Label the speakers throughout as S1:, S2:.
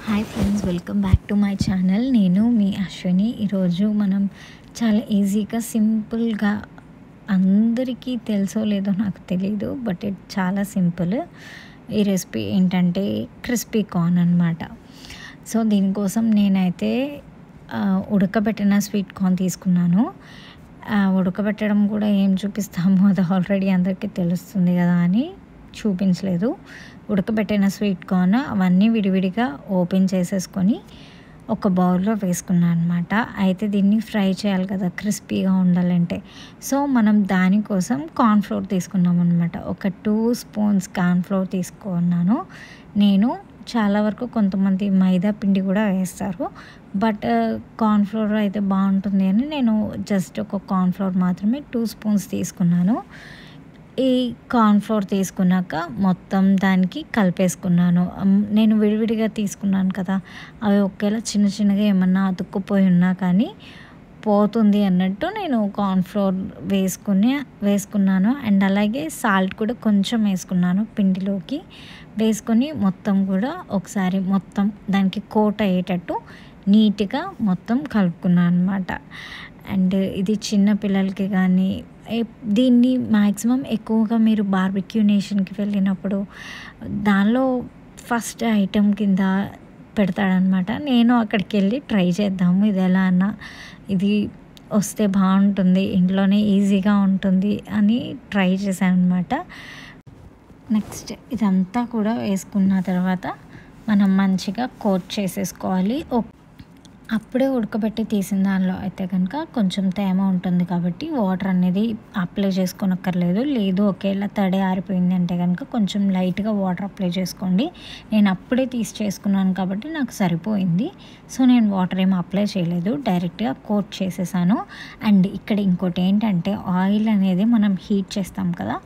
S1: Hi friends, welcome back to my channel. నేను మీ అశ్విని. ఈరోజు మనం చాలా ఈజీగా సింపుల్గా, అందరికీ తెలుసో లేదో నాకు తెలీదు, బట్ ఇది చాలా సింపుల్. ఈ రెసిపీ ఏంటంటే క్రిస్పీ కార్న్ అనమాట. సో దీనికోసం నేనైతే ఉడకబెట్టిన స్వీట్ కార్న్ తీసుకున్నాను. ఉడకబెట్టడం కూడా ఏం చూపిస్తామో అది ఆల్రెడీ అందరికీ తెలుస్తుంది కదా అని చూపించలేదు. ఉడకబెట్టిన స్వీట్ కార్న్ అవన్నీ విడివిడిగా ఓపెన్ చేసేసుకొని ఒక బౌల్లో వేసుకున్నాను అనమాట. అయితే దీన్ని ఫ్రై చేయాలి కదా క్రిస్పీగా ఉండాలంటే. సో మనం దానికోసం కార్న్ఫ్లోర్ తీసుకున్నాం అనమాట. ఒక 2 స్పూన్స్ కార్న్ఫ్లోర్ తీసుకున్నాను నేను. చాలా వరకు కొంతమంది మైదా పిండి కూడా వేస్తారు, బట్ కార్న్ఫ్లోర్ అయితే బాగుంటుంది అని నేను జస్ట్ ఒక కార్న్ఫ్లోర్ మాత్రమే 2 స్పూన్స్ తీసుకున్నాను. ఈ కార్న్ఫ్లోర్ తీసుకున్నాక మొత్తం దానికి కలిపేసుకున్నాను. నేను విడివిడిగా తీసుకున్నాను కదా, అవి ఒకేలా చిన్న చిన్నగా ఏమన్నా అతుక్కుపోయి ఉన్నా కానీ పోతుంది అన్నట్టు నేను కార్న్ఫ్లోర్ వేసుకున్నాను. అండ్ అలాగే సాల్ట్ కూడా కొంచెం వేసుకున్నాను పిండిలోకి. వేసుకొని మొత్తం కూడా ఒకసారి మొత్తం దానికి కోట్ అయ్యేటట్టు నీట్గా మొత్తం కలుపుకున్నాను అనమాట. అండ్ ఇది చిన్న పిల్లలకి కానీ, దీన్ని మ్యాక్సిమం ఎక్కువగా మీరు బార్బిక్యూ నేషన్కి వెళ్ళినప్పుడు దానిలో ఫస్ట్ ఐటెం కింద పెడతాడనమాట. నేను అక్కడికి వెళ్ళి ట్రై చేద్దాము ఇది ఎలా అన్నా, ఇది వస్తే బాగుంటుంది, ఇంట్లోనే ఈజీగా ఉంటుంది అని ట్రై చేశాను అనమాట. నెక్స్ట్ ఇదంతా కూడా వేసుకున్న తర్వాత మనం మంచిగా కోట్ చేసేసుకోవాలి. అప్పుడే ఉడకబెట్టి తీసిన దానిలో అయితే కనుక కొంచెం తేమ ఉంటుంది కాబట్టి వాటర్ అనేది అప్లై చేసుకోనక్కర్లేదు. లేదు ఒకేలా తడి ఆరిపోయింది అంటే కనుక కొంచెం లైట్గా వాటర్ అప్లై చేసుకోండి. నేను అప్పుడే తీసి చేసుకున్నాను కాబట్టి నాకు సరిపోయింది. సో నేను వాటర్ ఏమి అప్లై చేయలేదు, డైరెక్ట్గా కోట్ చేసేసాను. అండ్ ఇక్కడ ఇంకోటి ఏంటంటే ఆయిల్ అనేది మనం హీట్ చేస్తాం కదా,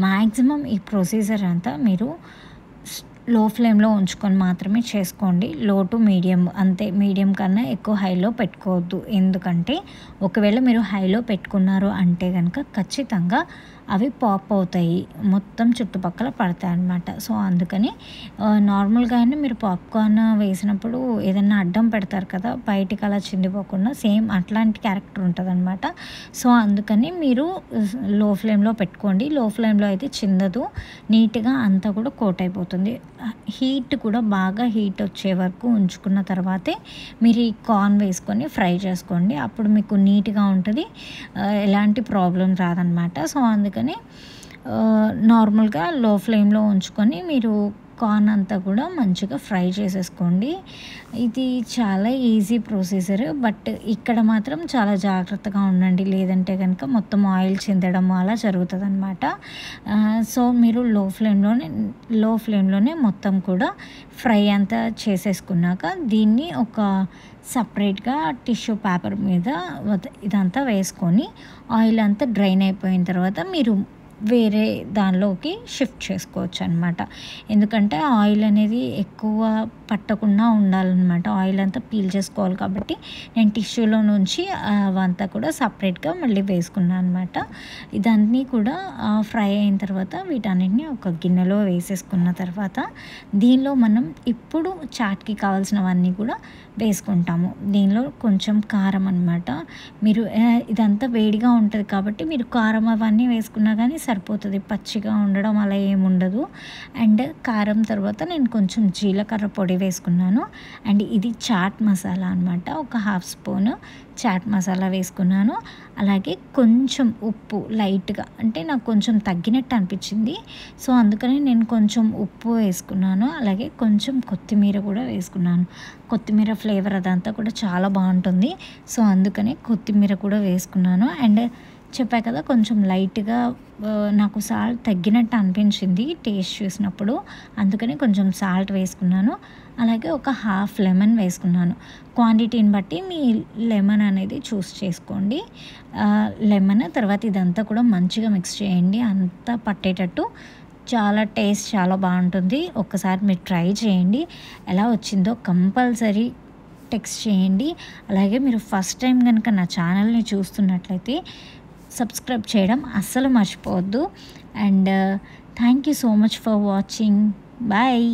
S1: మ్యాక్సిమం ఈ ప్రొసీజర్ అంతా మీరు లో ఫ్లేమ్లో ఉంచుకొని మాత్రమే చేసుకోండి. లో టు మీడియం అంతే, మీడియం కన్నా ఎక్కువ హైలో పెట్టుకోవద్దు. ఎందుకంటే ఒకవేళ మీరు హైలో పెట్టుకున్నారు అంటే కనుక ఖచ్చితంగా అవి పాప్ అవుతాయి, మొత్తం చుట్టుపక్కల పడతాయి అన్నమాట. సో అందుకని నార్మల్గానే మీరు పాప్కార్న్ వేసినప్పుడు ఏదైనా అడ్డం పెడతారు కదా బయటికి అలా చిందిపోకుండా, సేమ్ అట్లాంటి క్యారెక్టర్ ఉంటుంది అనమాట. సో అందుకని మీరు లో ఫ్లేమ్లో పెట్టుకోండి. లో ఫ్లేమ్లో అయితే చిందదు, నీట్గా అంతా కూడా కోట్ అయిపోతుంది. హీట్ కూడా బాగా హీట్ వచ్చే వరకు ఉంచుకున్న తర్వాతే మీరు ఈ కార్న్ వేసుకొని ఫ్రై చేసుకోండి. అప్పుడు మీకు నీట్గా ఉంటుంది, ఎలాంటి ప్రాబ్లం రాదనమాట. సో అందుకని నార్మల్గా లో ఫ్లేమ్లో ఉంచుకొని మీరు కార్న్ అంతా కూడా మంచిగా ఫ్రై చేసేసుకోండి. ఇది చాలా ఈజీ ప్రొసీజర్, బట్ ఇక్కడ మాత్రం చాలా జాగ్రత్తగా ఉండండి, లేదంటే కనుక మొత్తం ఆయిల్ చిందడం అలా జరుగుతుంది అనమాట. సో మీరు లో ఫ్లేమ్లోనే మొత్తం కూడా ఫ్రై అంతా చేసేసుకున్నాక దీన్ని ఒక సపరేట్గా టిష్యూ పేపర్ మీద ఇదంతా వేసుకొని ఆయిల్ అంతా డ్రైన్ అయిపోయిన తర్వాత మీరు వేరే దానిలోకి షిఫ్ట్ చేసుకోవచ్చు అనమాట. ఎందుకంటే ఆయిల్ అనేది ఎక్కువ పట్టకుండా ఉండాలన్నమాట, ఆయిల్ అంతా పీల్ చేసుకోవాలి కాబట్టి నేను టిష్యూలో నుంచి అవంతా కూడా సపరేట్గా మళ్ళీ వేసుకున్నాను అనమాట. ఇదన్నీ కూడా ఫ్రై అయిన తర్వాత వీటన్నిటిని ఒక గిన్నెలో వేసేసుకున్న తర్వాత దీనిలో మనం ఇప్పుడు చాట్కి కావాల్సినవన్నీ కూడా వేసుకుంటాము. దీనిలో కొంచెం కారం అనమాట. మీరు ఇదంతా వేడిగా ఉంటుంది కాబట్టి మీరు కారం అవన్నీ వేసుకున్నా కానీ సరిపోతుంది, పచ్చిగా ఉండడం అలా ఏముండదు. అండ్ కారం తర్వాత నేను కొంచెం జీలకర్ర పొడి వేసుకున్నాను. అండ్ ఇది చాట్ మసాలా అనమాట, ఒక 1/2 స్పూన్ చాట్ మసాలా వేసుకున్నాను. అలాగే కొంచెం ఉప్పు లైట్గా, అంటే నాకు కొంచెం తగ్గినట్టు అనిపించింది, సో అందుకని నేను కొంచెం ఉప్పు వేసుకున్నాను. అలాగే కొంచెం కొత్తిమీర కూడా వేసుకున్నాను. కొత్తిమీర ఫ్లేవర్ అదంతా కూడా చాలా బాగుంటుంది, సో అందుకని కొత్తిమీర కూడా వేసుకున్నాను. అండ్ చెప్పా కదా కొంచెం లైట్గా నాకు సాల్ట్ తగ్గినట్టు అనిపించింది టేస్ట్ చూసినప్పుడు, అందుకని కొంచెం సాల్ట్ వేసుకున్నాను. అలాగే ఒక 1/2 లెమన్ వేసుకున్నాను. క్వాంటిటీని బట్టి మీ లెమన్ అనేది చూస్ చేసుకోండి. లెమన్ తర్వాత ఇదంతా కూడా మంచిగా మిక్స్ చేయండి, అంతా పట్టేటట్టు. చాలా టేస్ట్ చాలా బాగుంటుంది. ఒక్కసారి మీరు ట్రై చేయండి, ఎలా వచ్చిందో కంపల్సరీ టెక్స్ట్ చేయండి. అలాగే మీరు ఫస్ట్ టైం కనుక నా ఛానల్ని చూస్తున్నట్లయితే సబ్స్క్రైబ్ చేయడం అస్సలు మర్చిపోవద్దు. And thank you so much for watching. Bye.